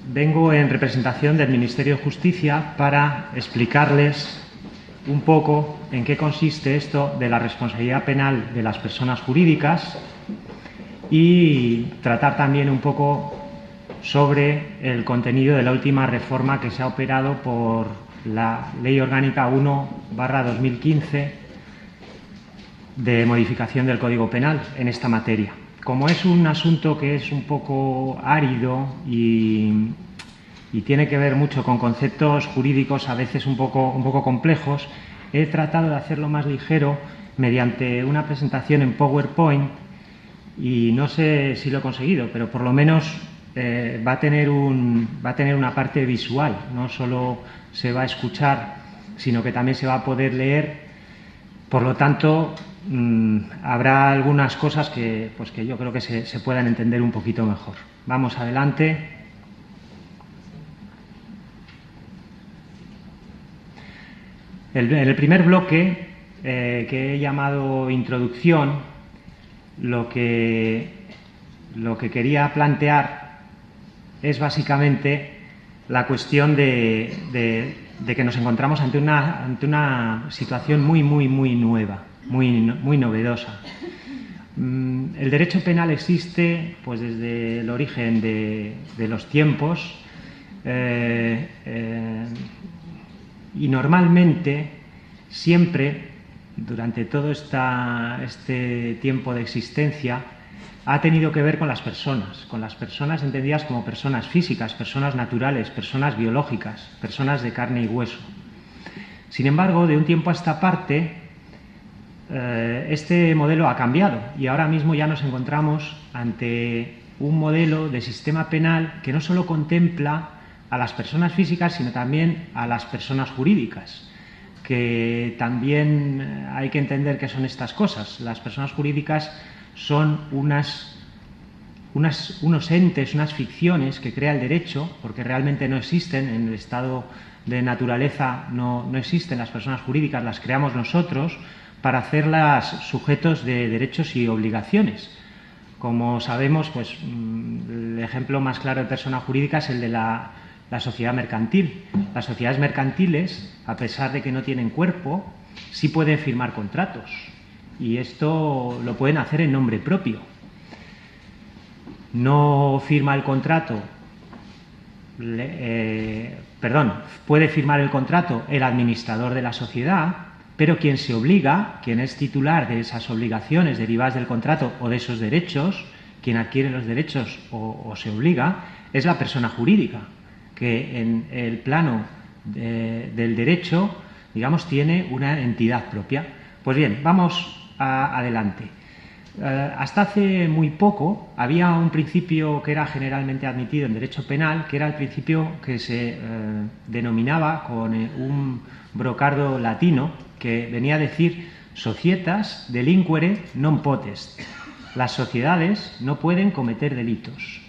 vengo en representación del Ministerio de Justicia para explicarles un poco en qué consiste esto de la responsabilidad penal de las personas jurídicas y tratar también un poco sobre el contenido de la última reforma que se ha operado por la Ley Orgánica 1/2015 de modificación del Código Penal en esta materia. Como es un asunto que es un poco árido y tiene que ver mucho con conceptos jurídicos a veces un poco complejos, he tratado de hacerlo más ligero mediante una presentación en PowerPoint y no sé si lo he conseguido, pero por lo menos va a tener una parte visual, no solo se va a escuchar, sino que también se va a poder leer. Por lo tanto, habrá algunas cosas que yo creo que se puedan entender un poquito mejor. Vamos adelante. En el primer bloque, que he llamado introducción, lo que quería plantear es básicamente la cuestión de que nos encontramos ante una situación muy nueva, muy novedosa. El derecho penal existe pues desde el origen de los tiempos y normalmente siempre durante todo este tiempo de existencia ha tenido que ver con las personas entendidas como personas físicas, personas naturales, personas biológicas, personas de carne y hueso. Sin embargo, de un tiempo a esta parte, este modelo ha cambiado y ahora mismo ya nos encontramos ante un modelo de sistema penal que no solo contempla a las personas físicas, sino también a las personas jurídicas, que también hay que entender qué son estas cosas. Las personas jurídicas son unos entes, unas ficciones que crea el derecho, porque realmente no existen, en el estado de naturaleza no existen las personas jurídicas, las creamos nosotros para hacerlas sujetos de derechos y obligaciones. Como sabemos, pues el ejemplo más claro de persona jurídica es el de la sociedad mercantil. Las sociedades mercantiles, a pesar de que no tienen cuerpo, sí pueden firmar contratos. Y esto lo pueden hacer en nombre propio. No firma el contrato, puede firmar el contrato el administrador de la sociedad, pero quien se obliga, quien es titular de esas obligaciones derivadas del contrato o de esos derechos, quien adquiere los derechos o se obliga, es la persona jurídica, que en el plano del derecho, digamos, tiene una entidad propia. Pues bien, vamos adelante. Hasta hace muy poco había un principio que era generalmente admitido en derecho penal, que era el principio que se denominaba con un brocardo latino, que venía a decir societas delinquere non potest. Las sociedades no pueden cometer delitos.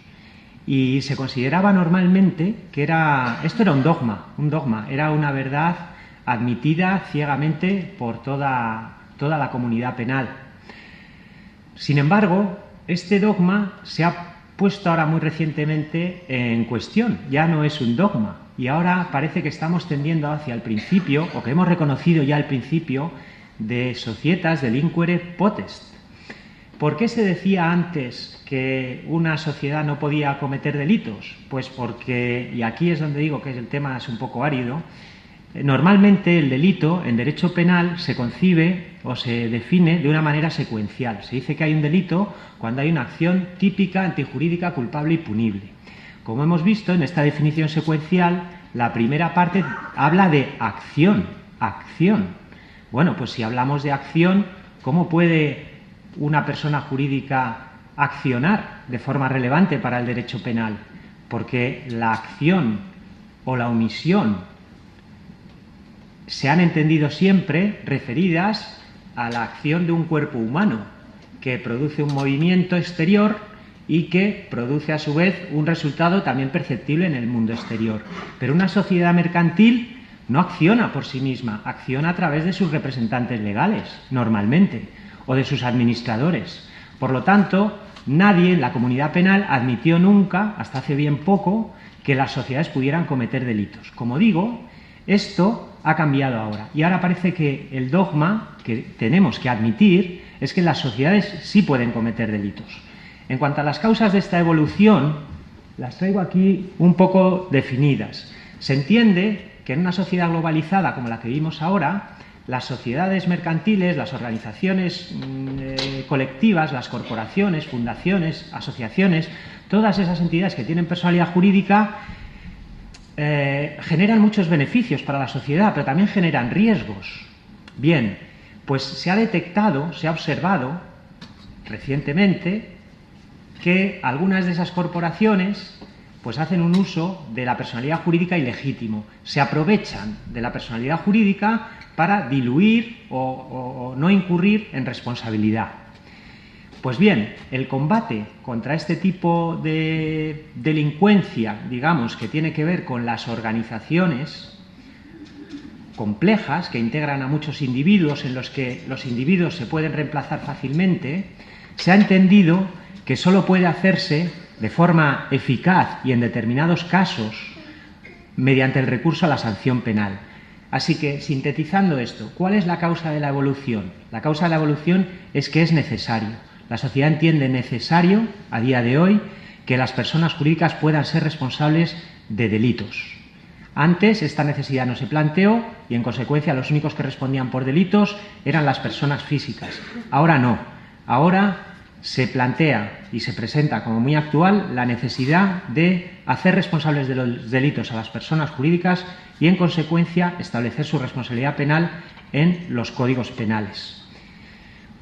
Y se consideraba normalmente que esto era un dogma, era una verdad admitida ciegamente por toda la comunidad penal. Sin embargo, este dogma se ha puesto ahora muy recientemente en cuestión, ya no es un dogma, y ahora parece que estamos tendiendo hacia el principio, o que hemos reconocido ya el principio, de societas delinquere potest. ¿Por qué se decía antes que una sociedad no podía cometer delitos? Pues porque, y aquí es donde digo que el tema es un poco árido, normalmente el delito en derecho penal se concibe o se define de una manera secuencial. Se dice que hay un delito cuando hay una acción típica, antijurídica, culpable y punible. Como hemos visto en esta definición secuencial, la primera parte habla de acción. Bueno, pues si hablamos de acción, ¿cómo puede una persona jurídica accionar de forma relevante para el derecho penal? Porque la acción o la omisión se han entendido siempre referidas a la acción de un cuerpo humano que produce un movimiento exterior y que produce a su vez un resultado también perceptible en el mundo exterior. Pero una sociedad mercantil no acciona por sí misma, acciona a través de sus representantes legales, normalmente, o de sus administradores. Por lo tanto, nadie en la comunidad penal admitió nunca, hasta hace bien poco, que las sociedades pudieran cometer delitos. Como digo, esto ha cambiado ahora y ahora parece que el dogma que tenemos que admitir es que las sociedades sí pueden cometer delitos. En cuanto a las causas de esta evolución, las traigo aquí un poco definidas. Se entiende que en una sociedad globalizada como la que vivimos ahora, las sociedades mercantiles, las organizaciones colectivas, las corporaciones, fundaciones, asociaciones, todas esas entidades que tienen personalidad jurídica generan muchos beneficios para la sociedad, pero también generan riesgos. Bien, pues se ha detectado, se ha observado recientemente que algunas de esas corporaciones pues hacen un uso de la personalidad jurídica ilegítimo, se aprovechan de la personalidad jurídica para diluir o no incurrir en responsabilidad. Pues bien, el combate contra este tipo de delincuencia, digamos, que tiene que ver con las organizaciones complejas que integran a muchos individuos, en los que los individuos se pueden reemplazar fácilmente, se ha entendido que solo puede hacerse de forma eficaz y en determinados casos mediante el recurso a la sanción penal. Así que, sintetizando esto, ¿cuál es la causa de la evolución? La causa de la evolución es que es necesario. La sociedad entiende necesario, a día de hoy, que las personas jurídicas puedan ser responsables de delitos. Antes esta necesidad no se planteó y, en consecuencia, los únicos que respondían por delitos eran las personas físicas. Ahora no. Ahora se plantea y se presenta como muy actual la necesidad de hacer responsables de los delitos a las personas jurídicas y, en consecuencia, establecer su responsabilidad penal en los códigos penales.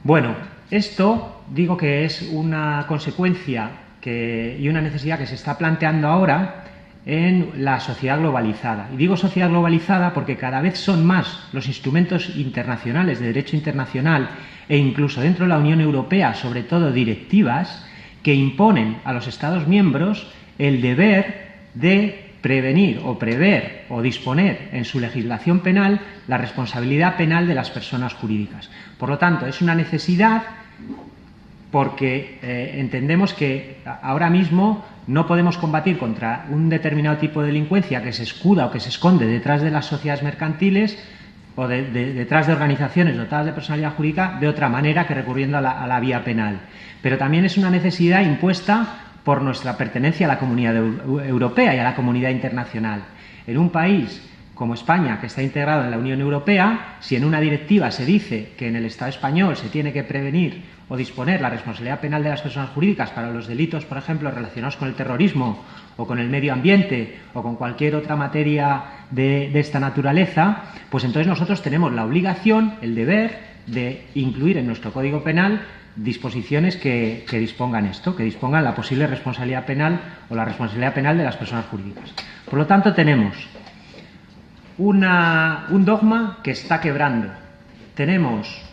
Bueno, esto digo que es una consecuencia y una necesidad que se está planteando ahora en la sociedad globalizada. Y digo sociedad globalizada porque cada vez son más los instrumentos internacionales de derecho internacional e incluso dentro de la Unión Europea, sobre todo directivas, que imponen a los Estados miembros el deber de prevenir o prever o disponer en su legislación penal la responsabilidad penal de las personas jurídicas. Por lo tanto, es una necesidad porque entendemos que ahora mismo no podemos combatir contra un determinado tipo de delincuencia que se escuda o que se esconde detrás de las sociedades mercantiles o detrás de organizaciones dotadas de personalidad jurídica de otra manera que recurriendo a la vía penal. Pero también es una necesidad impuesta por nuestra pertenencia a la comunidad europea y a la comunidad internacional. En un país como España, que está integrado en la Unión Europea, si en una directiva se dice que en el Estado español se tiene que prevenir o disponer la responsabilidad penal de las personas jurídicas para los delitos, por ejemplo, relacionados con el terrorismo o con el medio ambiente o con cualquier otra materia de esta naturaleza, pues entonces nosotros tenemos la obligación, el deber de incluir en nuestro Código Penal disposiciones que dispongan esto, que dispongan la posible responsabilidad penal o la responsabilidad penal de las personas jurídicas. Por lo tanto, tenemos un dogma que está quebrando. Tenemos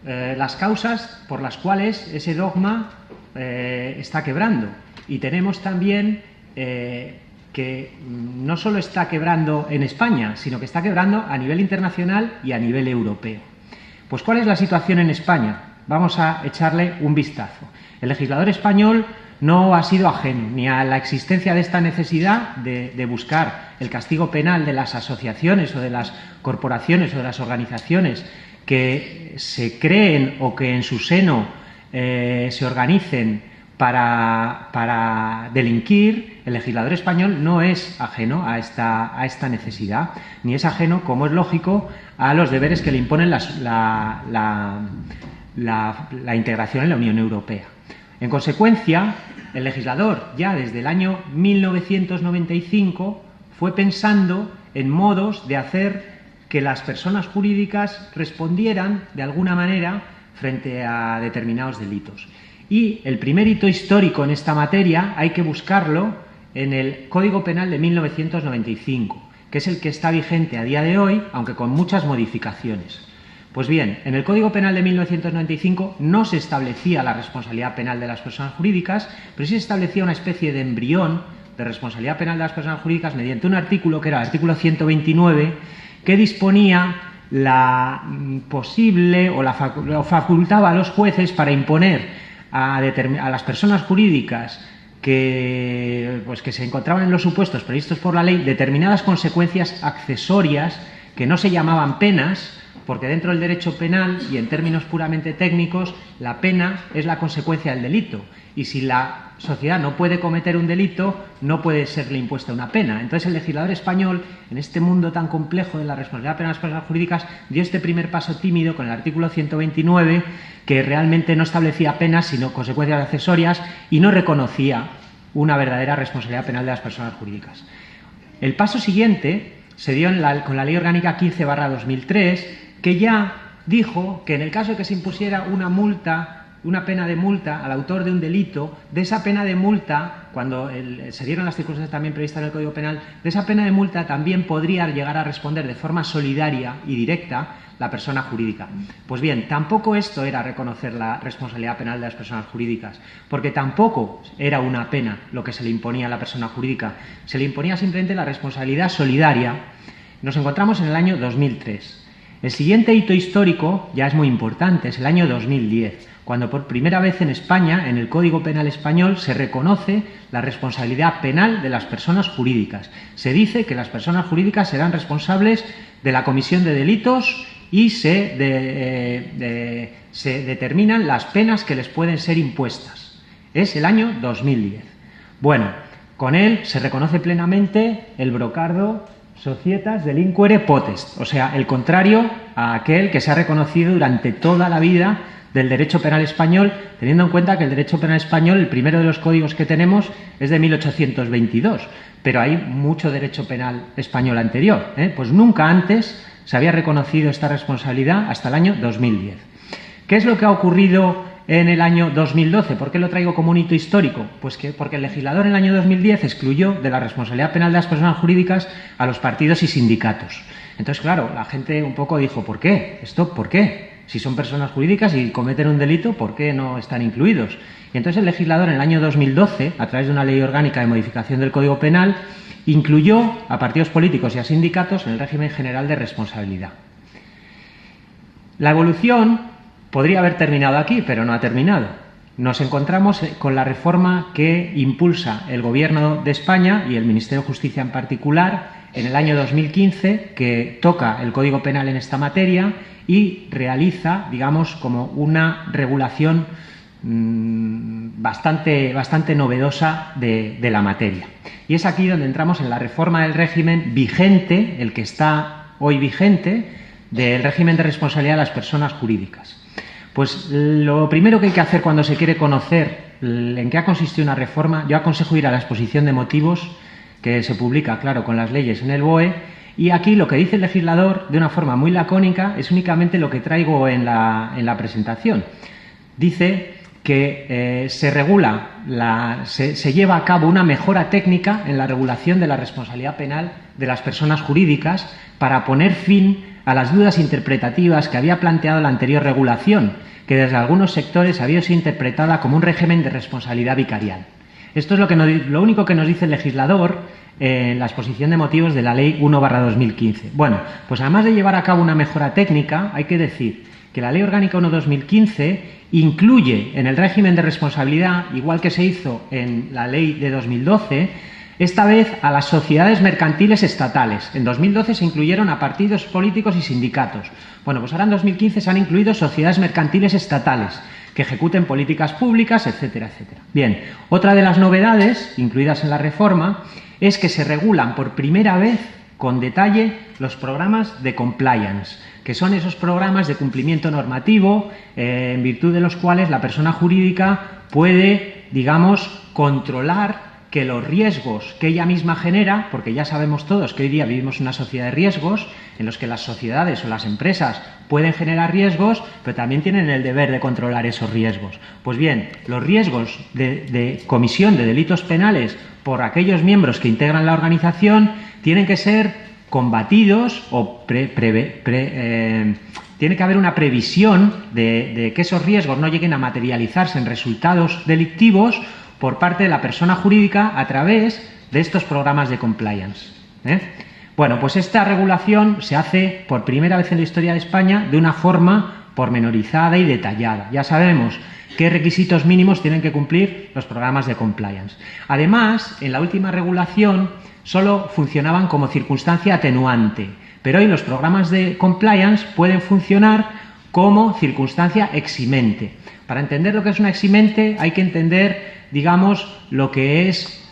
las causas por las cuales ese dogma está quebrando. Y tenemos también que no solo está quebrando en España, sino que está quebrando a nivel internacional y a nivel europeo. Pues, ¿cuál es la situación en España? Vamos a echarle un vistazo. El legislador español no ha sido ajeno ni a la existencia de esta necesidad de buscar el castigo penal de las asociaciones o de las corporaciones o de las organizaciones que se creen o que en su seno se organicen para delinquir. El legislador español no es ajeno a esta necesidad, ni es ajeno, como es lógico, a los deberes que le imponen la integración en la Unión Europea. En consecuencia, el legislador ya desde el año 1995 fue pensando en modos de hacer que las personas jurídicas respondieran de alguna manera frente a determinados delitos. Y el primer hito histórico en esta materia hay que buscarlo en el Código Penal de 1995, que es el que está vigente a día de hoy, aunque con muchas modificaciones. Pues bien, en el Código Penal de 1995 no se establecía la responsabilidad penal de las personas jurídicas, pero sí se establecía una especie de embrión de responsabilidad penal de las personas jurídicas mediante un artículo, que era el artículo 129, que disponía la posible o facultaba a los jueces para imponer a las personas jurídicas que se encontraban en los supuestos previstos por la ley determinadas consecuencias accesorias que no se llamaban penas, porque dentro del derecho penal y en términos puramente técnicos la pena es la consecuencia del delito, y si la sociedad no puede cometer un delito no puede serle impuesta una pena. Entonces el legislador español, en este mundo tan complejo de la responsabilidad penal de las personas jurídicas, dio este primer paso tímido con el artículo 129, que realmente no establecía penas sino consecuencias accesorias y no reconocía una verdadera responsabilidad penal de las personas jurídicas. El paso siguiente se dio con la Ley Orgánica 15/2003, que ya dijo que en el caso de que se impusiera una pena de multa al autor de un delito, de esa pena de multa, cuando se dieron las circunstancias también previstas en el Código Penal, de esa pena de multa también podría llegar a responder de forma solidaria y directa la persona jurídica. Pues bien, tampoco esto era reconocer la responsabilidad penal de las personas jurídicas, porque tampoco era una pena lo que se le imponía a la persona jurídica, se le imponía simplemente la responsabilidad solidaria. Nos encontramos en el año 2003. El siguiente hito histórico ya es muy importante, es el año 2010, cuando por primera vez en España, en el Código Penal español, se reconoce la responsabilidad penal de las personas jurídicas. Se dice que las personas jurídicas serán responsables de la comisión de delitos y se determinan las penas que les pueden ser impuestas. Es el año 2010. Bueno, con él se reconoce plenamente el brocardo societas delinquere potest, o sea, el contrario a aquel que se ha reconocido durante toda la vida del derecho penal español, teniendo en cuenta que el derecho penal español, el primero de los códigos que tenemos, es de 1822, pero hay mucho derecho penal español anterior, Pues nunca antes se había reconocido esta responsabilidad hasta el año 2010. ¿Qué es lo que ha ocurrido en el año 2012? ¿Por qué lo traigo como un hito histórico? Pues porque el legislador en el año 2010 excluyó de la responsabilidad penal de las personas jurídicas a los partidos y sindicatos. Entonces, claro, la gente un poco dijo, ¿por qué? ¿Esto por qué? Si son personas jurídicas y cometen un delito, ¿por qué no están incluidos? Y entonces el legislador en el año 2012, a través de una ley orgánica de modificación del Código Penal, incluyó a partidos políticos y a sindicatos en el régimen general de responsabilidad. La evolución podría haber terminado aquí, pero no ha terminado. Nos encontramos con la reforma que impulsa el Gobierno de España y el Ministerio de Justicia en particular en el año 2015, que toca el Código Penal en esta materia y realiza, digamos, como una regulación bastante novedosa de la materia. Y es aquí donde entramos en la reforma del régimen vigente, el que está hoy vigente, del régimen de responsabilidad de las personas jurídicas. Pues lo primero que hay que hacer cuando se quiere conocer en qué ha consistido una reforma, yo aconsejo ir a la exposición de motivos que se publica, claro, con las leyes en el BOE, y aquí lo que dice el legislador de una forma muy lacónica es únicamente lo que traigo en la presentación. Dice que se lleva a cabo una mejora técnica en la regulación de la responsabilidad penal de las personas jurídicas para poner fin a las dudas interpretativas que había planteado la anterior regulación, que desde algunos sectores había sido interpretada como un régimen de responsabilidad vicarial. Esto es lo único que nos dice el legislador en la exposición de motivos de la Ley 1/2015. Bueno, pues además de llevar a cabo una mejora técnica, hay que decir que la Ley Orgánica 1/2015 incluye en el régimen de responsabilidad, igual que se hizo en la Ley de 2012, esta vez a las sociedades mercantiles estatales. En 2012 se incluyeron a partidos políticos y sindicatos. Bueno, pues ahora en 2015 se han incluido sociedades mercantiles estatales que ejecuten políticas públicas, etcétera, etcétera. Bien, otra de las novedades incluidas en la reforma es que se regulan por primera vez con detalle los programas de compliance, que son esos programas de cumplimiento normativo en virtud de los cuales la persona jurídica puede, digamos, controlar que los riesgos que ella misma genera, porque ya sabemos todos que hoy día vivimos en una sociedad de riesgos, en los que las sociedades o las empresas pueden generar riesgos, pero también tienen el deber de controlar esos riesgos. Pues bien, los riesgos de comisión de delitos penales por aquellos miembros que integran la organización tienen que ser combatidos o tiene que haber una previsión de que esos riesgos no lleguen a materializarse en resultados delictivos por parte de la persona jurídica a través de estos programas de compliance. Bueno, pues esta regulación se hace por primera vez en la historia de España de una forma pormenorizada y detallada. Ya sabemos qué requisitos mínimos tienen que cumplir los programas de compliance. Además, en la última regulación solo funcionaban como circunstancia atenuante, pero hoy los programas de compliance pueden funcionar como circunstancia eximente. Para entender lo que es una eximente hay que entender, digamos, lo que es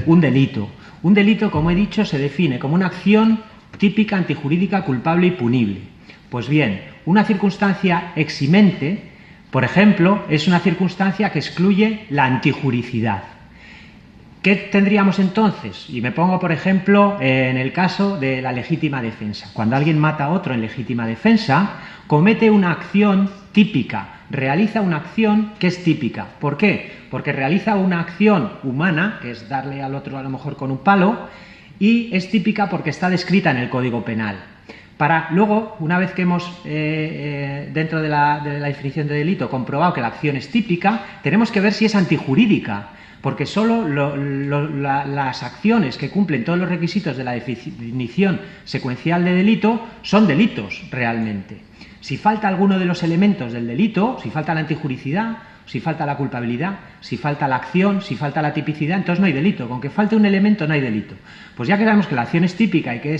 un delito. Un delito, como he dicho, se define como una acción típica, antijurídica, culpable y punible. Pues bien, una circunstancia eximente, por ejemplo, es una circunstancia que excluye la antijuricidad. ¿Qué tendríamos entonces? Y me pongo, por ejemplo, en el caso de la legítima defensa. Cuando alguien mata a otro en legítima defensa, comete una acción típica, realiza una acción que es típica. ¿Por qué? Porque realiza una acción humana, que es darle al otro a lo mejor con un palo, y es típica porque está descrita en el Código Penal. Para luego, una vez que hemos, dentro de la definición de delito, comprobado que la acción es típica, tenemos que ver si es antijurídica, porque solo las acciones que cumplen todos los requisitos de la definición secuencial de delito son delitos realmente. Si falta alguno de los elementos del delito, si falta la antijuricidad, si falta la culpabilidad, si falta la acción, si falta la tipicidad, entonces no hay delito. Con que falte un elemento no hay delito. Pues ya que sabemos que la acción es típica y que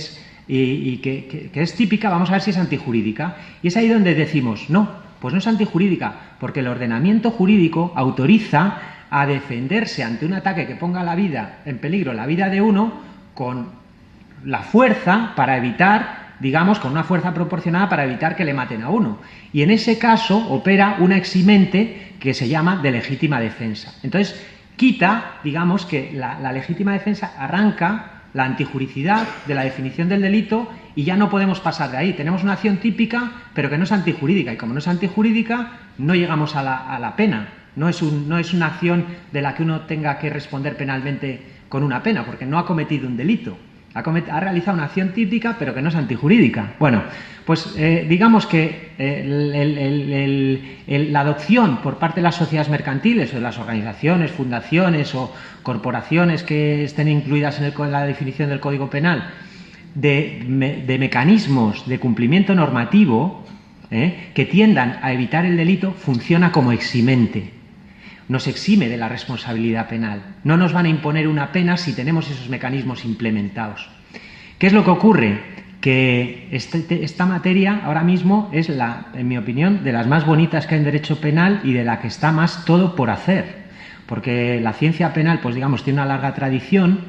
es típica, vamos a ver si es antijurídica. Y es ahí donde decimos, no, pues no es antijurídica, porque el ordenamiento jurídico autoriza a defenderse ante un ataque que ponga la vida en peligro, la vida de uno, con la fuerza para evitar, digamos, con una fuerza proporcionada para evitar que le maten a uno. Y en ese caso opera una eximente que se llama de legítima defensa. Entonces, quita, digamos, que la legítima defensa arranca la antijuricidad de la definición del delito y ya no podemos pasar de ahí. Tenemos una acción típica, pero que no es antijurídica. Y como no es antijurídica, no llegamos a la pena. No es una acción de la que uno tenga que responder penalmente con una pena, porque no ha cometido un delito. Ha realizado una acción típica, pero que no es antijurídica. Bueno, pues digamos que la adopción por parte de las sociedades mercantiles o de las organizaciones, fundaciones o corporaciones que estén incluidas en la definición del Código Penal de mecanismos de cumplimiento normativo que tiendan a evitar el delito funciona como eximente. Nos exime de la responsabilidad penal. No nos van a imponer una pena si tenemos esos mecanismos implementados. ¿Qué es lo que ocurre? Que esta materia ahora mismo es, en mi opinión, de las más bonitas que hay en derecho penal y de la que está más todo por hacer. Porque la ciencia penal, pues digamos, tiene una larga tradición,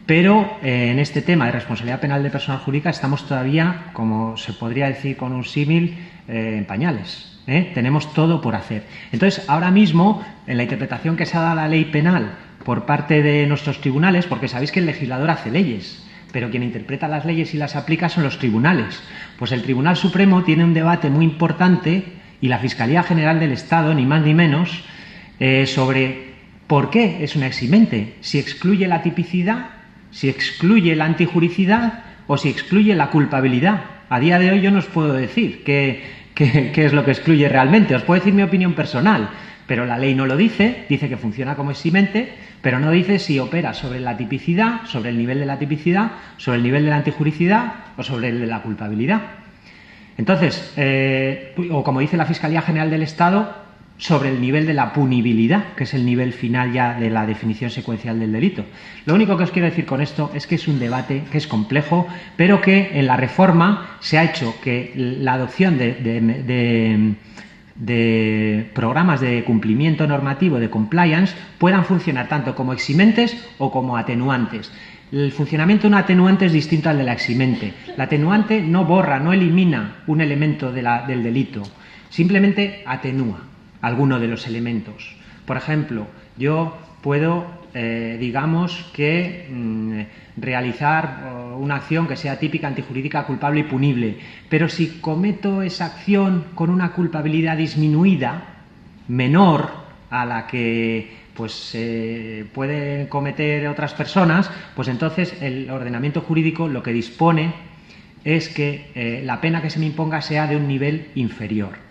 pero en este tema de responsabilidad penal de persona jurídica estamos todavía, como se podría decir con un símil, en pañales. Tenemos todo por hacer. Entonces, ahora mismo, en la interpretación que se ha dado a la ley penal por parte de nuestros tribunales, porque sabéis que el legislador hace leyes, pero quien interpreta las leyes y las aplica son los tribunales. Pues el Tribunal Supremo tiene un debate muy importante, y la Fiscalía General del Estado, ni más ni menos, sobre por qué es una eximente, si excluye la tipicidad, si excluye la antijuricidad o si excluye la culpabilidad. A día de hoy yo no os puedo decir qué es lo que excluye realmente. Os puedo decir mi opinión personal, pero la ley no lo dice que funciona como eximente, pero no dice si opera sobre la tipicidad, sobre el nivel de la tipicidad, sobre el nivel de la antijuricidad o sobre el de la culpabilidad. Entonces, o como dice la Fiscalía General del Estado, sobre el nivel de la punibilidad, que es el nivel final ya de la definición secuencial del delito. Lo único que os quiero decir con esto es que es un debate que es complejo, pero que en la reforma se ha hecho que la adopción de programas de cumplimiento normativo, de compliance, puedan funcionar tanto como eximentes o como atenuantes. El funcionamiento de un atenuante es distinto al de la eximente. La atenuante no borra, no elimina un elemento del delito, simplemente atenúa alguno de los elementos. Por ejemplo, yo puedo, digamos que realizar una acción que sea típica, antijurídica, culpable y punible, pero si cometo esa acción con una culpabilidad disminuida, menor a la que pues pueden cometer otras personas, pues entonces el ordenamiento jurídico lo que dispone es que la pena que se me imponga sea de un nivel inferior.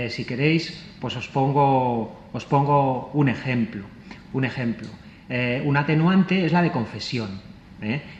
Si queréis, pues os pongo un ejemplo. Un atenuante es la de confesión.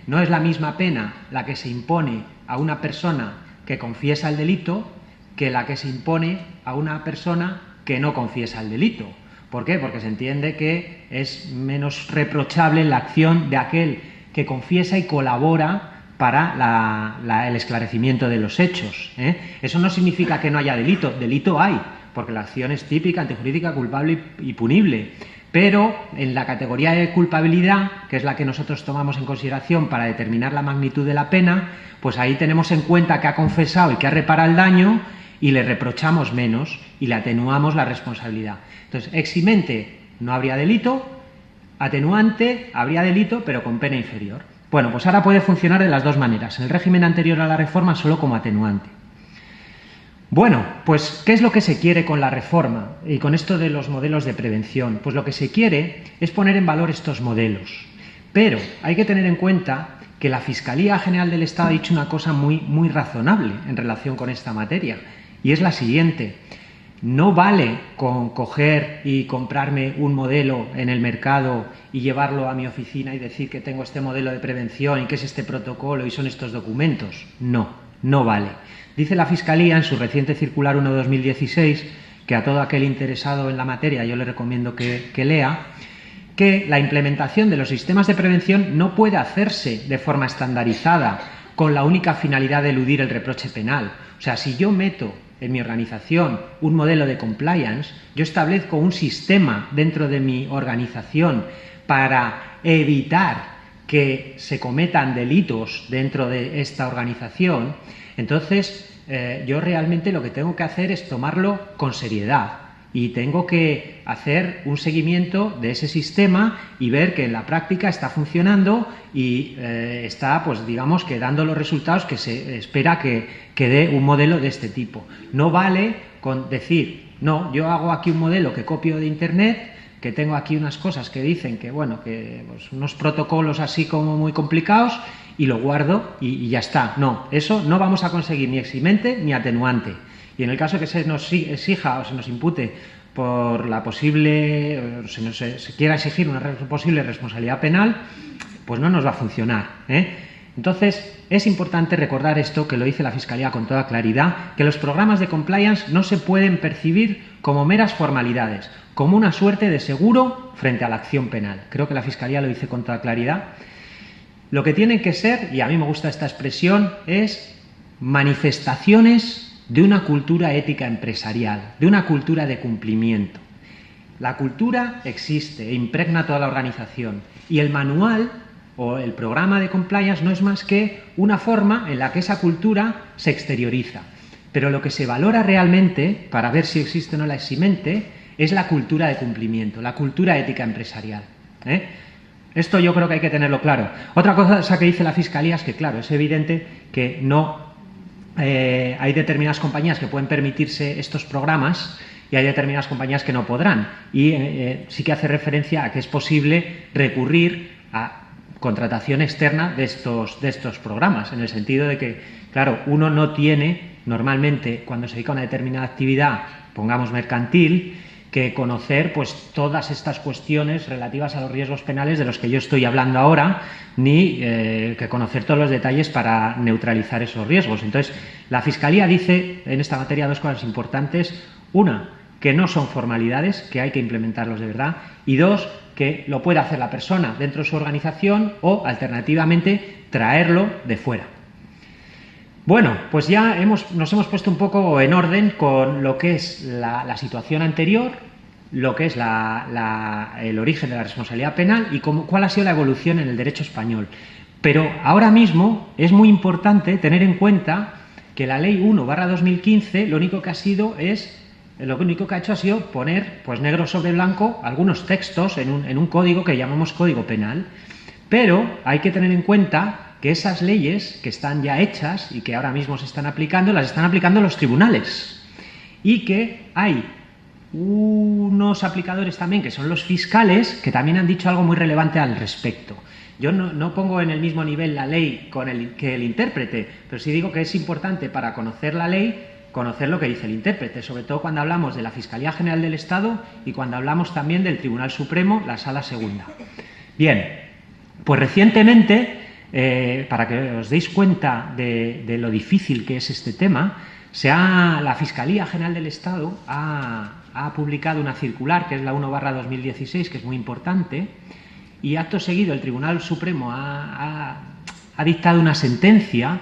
No es la misma pena la que se impone a una persona que confiesa el delito que la que se impone a una persona que no confiesa el delito. ¿Por qué? Porque se entiende que es menos reprochable la acción de aquel que confiesa y colabora para el esclarecimiento de los hechos. Eso no significa que no haya delito. Delito hay, porque la acción es típica, antijurídica, culpable y punible. Pero en la categoría de culpabilidad, que es la que nosotros tomamos en consideración para determinar la magnitud de la pena, pues ahí tenemos en cuenta que ha confesado y que ha reparado el daño y le reprochamos menos y le atenuamos la responsabilidad. Entonces, eximente no habría delito, atenuante habría delito, pero con pena inferior. Bueno, pues ahora puede funcionar de las dos maneras. En el régimen anterior a la reforma solo como atenuante. Bueno, pues, ¿qué es lo que se quiere con la reforma y con esto de los modelos de prevención? Pues lo que se quiere es poner en valor estos modelos. Pero hay que tener en cuenta que la Fiscalía General del Estado ha dicho una cosa muy razonable en relación con esta materia, y es la siguiente. No vale con coger y comprarme un modelo en el mercado y llevarlo a mi oficina y decir que tengo este modelo de prevención y que es este protocolo y son estos documentos. No, no vale. Dice la Fiscalía en su reciente circular 1/2016, que a todo aquel interesado en la materia yo le recomiendo que lea, que la implementación de los sistemas de prevención no puede hacerse de forma estandarizada con la única finalidad de eludir el reproche penal. O sea, si yo meto en mi organización un modelo de compliance, yo establezco un sistema dentro de mi organización para evitar que se cometan delitos dentro de esta organización, entonces yo realmente lo que tengo que hacer es tomarlo con seriedad y tengo que hacer un seguimiento de ese sistema y ver que en la práctica está funcionando y está, pues digamos, que dando los resultados que se espera que dé un modelo de este tipo. No vale con decir, no, yo hago aquí un modelo que copio de Internet, que tengo aquí unas cosas que dicen que, bueno, que pues, unos protocolos así como muy complicados y lo guardo y ya está. No, eso no vamos a conseguir ni eximente ni atenuante. Y en el caso que se nos exija o se nos impute por la posible, se quiera exigir una posible responsabilidad penal, pues no nos va a funcionar. Entonces, es importante recordar esto, que lo dice la Fiscalía con toda claridad, que los programas de compliance no se pueden percibir como meras formalidades, como una suerte de seguro frente a la acción penal. Creo que la Fiscalía lo dice con toda claridad. Lo que tienen que ser, y a mí me gusta esta expresión, es manifestaciones de una cultura ética empresarial, de una cultura de cumplimiento. La cultura existe e impregna toda la organización y el manual o el programa de compliance no es más que una forma en la que esa cultura se exterioriza. Pero lo que se valora realmente, para ver si existe o no la eximente, es la cultura de cumplimiento, la cultura ética empresarial. Esto yo creo que hay que tenerlo claro. Otra cosa que dice la Fiscalía es que, claro, es evidente que no hay determinadas compañías que pueden permitirse estos programas y hay determinadas compañías que no podrán. Y sí que hace referencia a que es posible recurrir a contratación externa de estos programas, en el sentido de que, claro, uno no tiene normalmente, cuando se dedica a una determinada actividad, pongamos mercantil, que conocer pues todas estas cuestiones relativas a los riesgos penales de los que yo estoy hablando ahora, ni que conocer todos los detalles para neutralizar esos riesgos. Entonces, la Fiscalía dice en esta materia dos cosas importantes. Una, que no son formalidades, que hay que implementarlos de verdad. Y dos, que lo puede hacer la persona dentro de su organización o, alternativamente, traerlo de fuera. Bueno, pues ya nos hemos puesto un poco en orden con lo que es la situación anterior, lo que es el origen de la responsabilidad penal y cuál ha sido la evolución en el derecho español. Pero ahora mismo es muy importante tener en cuenta que la Ley 1/2015 lo único que ha hecho ha sido poner pues negro sobre blanco algunos textos en un código que llamamos Código Penal. Pero hay que tener en cuenta que esas leyes que están ya hechas y que ahora mismo se están aplicando, las están aplicando los tribunales. Y que hay unos aplicadores también, que son los fiscales, que también han dicho algo muy relevante al respecto. Yo no pongo en el mismo nivel la ley que el intérprete, pero sí digo que es importante para conocer la ley, conocer lo que dice el intérprete, sobre todo cuando hablamos de la Fiscalía General del Estado y cuando hablamos también del Tribunal Supremo, la Sala Segunda. Bien, pues recientemente, para que os deis cuenta de lo difícil que es este tema, La Fiscalía General del Estado ha publicado una circular, que es la 1/2016, que es muy importante, y acto seguido el Tribunal Supremo ha dictado una sentencia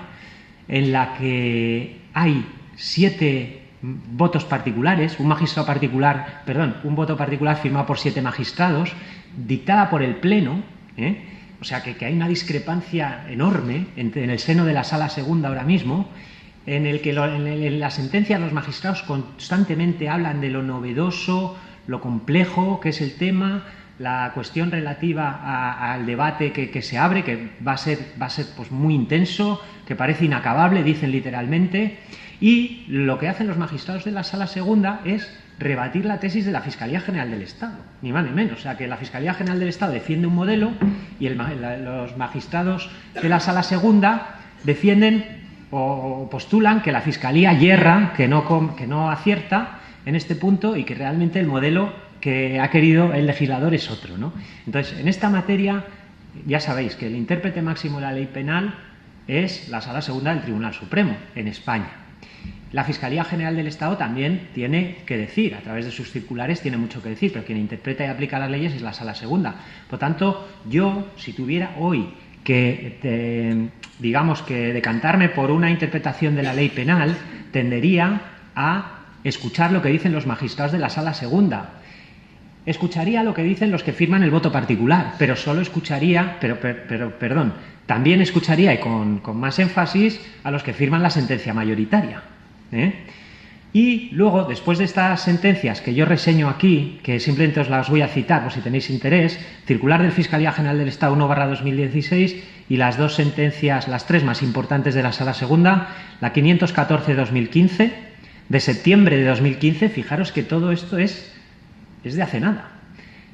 en la que hay 7 votos particulares, un voto particular firmado por 7 magistrados, dictada por el Pleno, o sea que hay una discrepancia enorme en el seno de la Sala Segunda ahora mismo, en el que en la sentencia los magistrados constantemente hablan de lo novedoso, lo complejo que es el tema, la cuestión relativa al debate que se abre, que va a ser pues muy intenso, que parece inacabable, dicen literalmente, y lo que hacen los magistrados de la Sala Segunda es rebatir la tesis de la Fiscalía General del Estado, ni más ni menos. O sea, que la Fiscalía General del Estado defiende un modelo y los magistrados de la Sala Segunda defienden o postulan que la Fiscalía yerra, que no acierta en este punto y que realmente el modelo que ha querido el legislador es otro, ¿no? Entonces, en esta materia, ya sabéis que el intérprete máximo de la ley penal es la Sala Segunda del Tribunal Supremo, en España. La Fiscalía General del Estado también tiene que decir, a través de sus circulares tiene mucho que decir, pero quien interpreta y aplica las leyes es la Sala Segunda. Por tanto, yo, si tuviera hoy que, digamos, que decantarme por una interpretación de la ley penal, tendería a escuchar lo que dicen los magistrados de la Sala Segunda. Escucharía lo que dicen los que firman el voto particular, pero solo escucharía, también escucharía, y con más énfasis, a los que firman la sentencia mayoritaria. Y luego, después de estas sentencias que yo reseño aquí, que simplemente os las voy a citar por si tenéis interés, circular del Fiscalía General del Estado 1/2016 y las 2 sentencias, las 3 más importantes de la Sala Segunda, la 514/2015, de septiembre de 2015, fijaros que todo esto es de hace nada.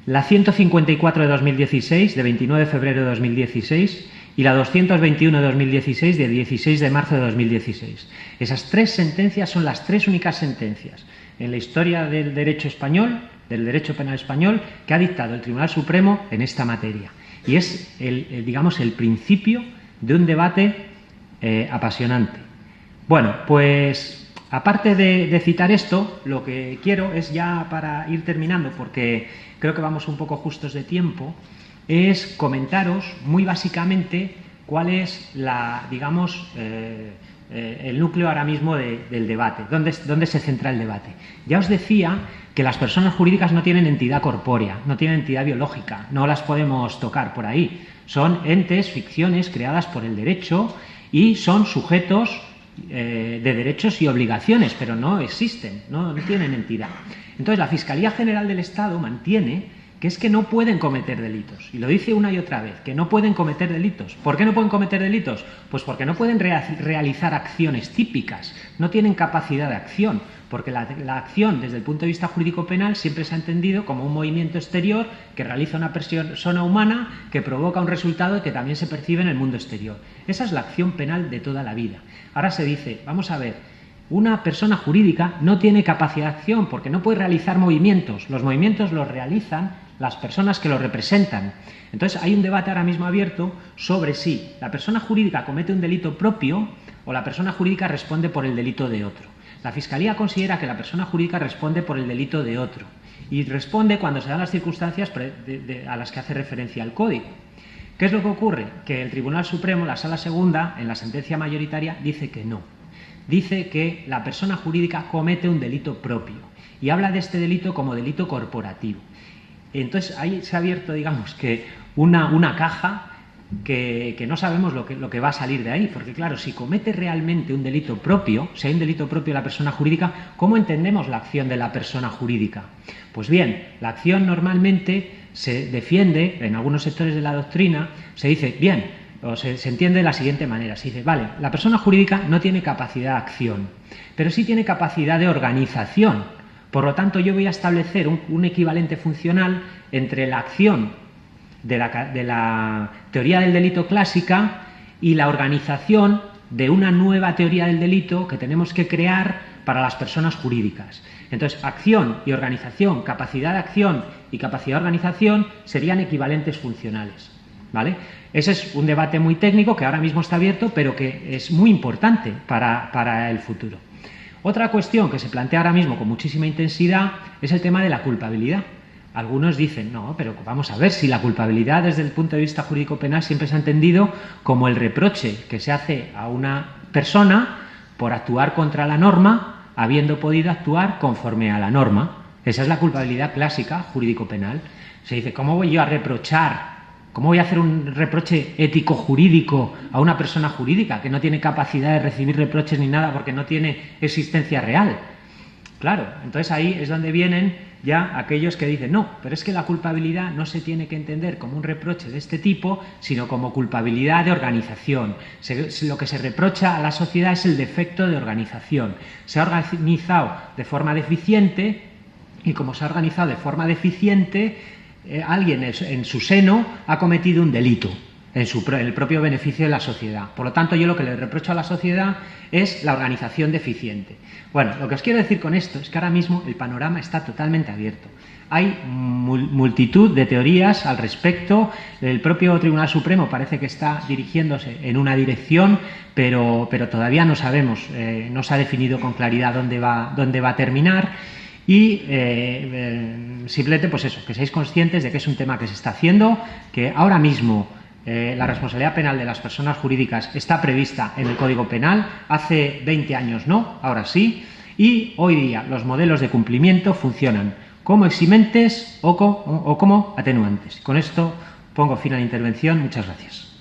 La 154 de 2016, de 29 de febrero de 2016, y la 221 de 2016, de 16 de marzo de 2016. Esas 3 sentencias son las 3 únicas sentencias en la historia del derecho español, del derecho penal español, que ha dictado el Tribunal Supremo en esta materia. Y es, digamos, el principio de un debate apasionante. Bueno, pues aparte de citar esto, lo que quiero es, ya para ir terminando, porque creo que vamos un poco justos de tiempo, es comentaros muy básicamente cuál es el núcleo ahora mismo del debate, dónde se centra el debate. Ya os decía que las personas jurídicas no tienen entidad corpórea, no tienen entidad biológica, no las podemos tocar por ahí. Son entes, ficciones creadas por el derecho y son sujetos de derechos y obligaciones, pero no existen, no tienen entidad. Entonces, la Fiscalía General del Estado mantiene que es que no pueden cometer delitos. Y lo dice una y otra vez, que no pueden cometer delitos. ¿Por qué no pueden cometer delitos? Pues porque no pueden realizar acciones típicas, no tienen capacidad de acción, porque la acción desde el punto de vista jurídico penal siempre se ha entendido como un movimiento exterior que realiza una persona humana que provoca un resultado que también se percibe en el mundo exterior. Esa es la acción penal de toda la vida. Ahora se dice, vamos a ver, una persona jurídica no tiene capacidad de acción porque no puede realizar movimientos. Los movimientos los realizan las personas que lo representan. Entonces hay un debate ahora mismo abierto sobre si la persona jurídica comete un delito propio o la persona jurídica responde por el delito de otro. La Fiscalía considera que la persona jurídica responde por el delito de otro y responde cuando se dan las circunstancias a las que hace referencia el Código. ¿Qué es lo que ocurre? Que el Tribunal Supremo, la Sala Segunda, en la sentencia mayoritaria, dice que no. Dice que la persona jurídica comete un delito propio y habla de este delito como delito corporativo. Entonces ahí se ha abierto, digamos, que una caja que no sabemos lo que va a salir de ahí, porque claro, si comete realmente un delito propio, si hay un delito propio de la persona jurídica, ¿cómo entendemos la acción de la persona jurídica? Pues bien, la acción normalmente se defiende, en algunos sectores de la doctrina, se dice, bien, o se entiende de la siguiente manera, se dice, vale, la persona jurídica no tiene capacidad de acción, pero sí tiene capacidad de organización. Por lo tanto, yo voy a establecer un equivalente funcional entre la acción de la teoría del delito clásica y la organización de una nueva teoría del delito que tenemos que crear para las personas jurídicas. Entonces, acción y organización, capacidad de acción y capacidad de organización serían equivalentes funcionales, ¿vale? Ese es un debate muy técnico que ahora mismo está abierto, pero que es muy importante para el futuro. Otra cuestión que se plantea ahora mismo con muchísima intensidad es el tema de la culpabilidad. Algunos dicen, no, pero vamos a ver, si la culpabilidad desde el punto de vista jurídico-penal siempre se ha entendido como el reproche que se hace a una persona por actuar contra la norma, habiendo podido actuar conforme a la norma. Esa es la culpabilidad clásica jurídico-penal. Se dice, ¿cómo voy yo a reprochar? ¿Cómo voy a hacer un reproche ético-jurídico a una persona jurídica que no tiene capacidad de recibir reproches ni nada porque no tiene existencia real? Claro, entonces ahí es donde vienen ya aquellos que dicen, no, pero es que la culpabilidad no se tiene que entender como un reproche de este tipo, sino como culpabilidad de organización. Lo que se reprocha a la sociedad es el defecto de organización. Se ha organizado de forma deficiente y como se ha organizado de forma deficiente, alguien en su seno ha cometido un delito en el propio beneficio de la sociedad. Por lo tanto, yo lo que le reprocho a la sociedad es la organización deficiente. Bueno, lo que os quiero decir con esto es que ahora mismo el panorama está totalmente abierto. Hay multitud de teorías al respecto. El propio Tribunal Supremo parece que está dirigiéndose en una dirección, pero todavía no sabemos, no se ha definido con claridad dónde va a terminar. Y simplemente, pues eso, que seáis conscientes de que es un tema que se está haciendo, que ahora mismo la responsabilidad penal de las personas jurídicas está prevista en el Código Penal, hace 20 años no, ahora sí, y hoy día los modelos de cumplimiento funcionan como eximentes o como atenuantes. Con esto pongo fin a la intervención. Muchas gracias.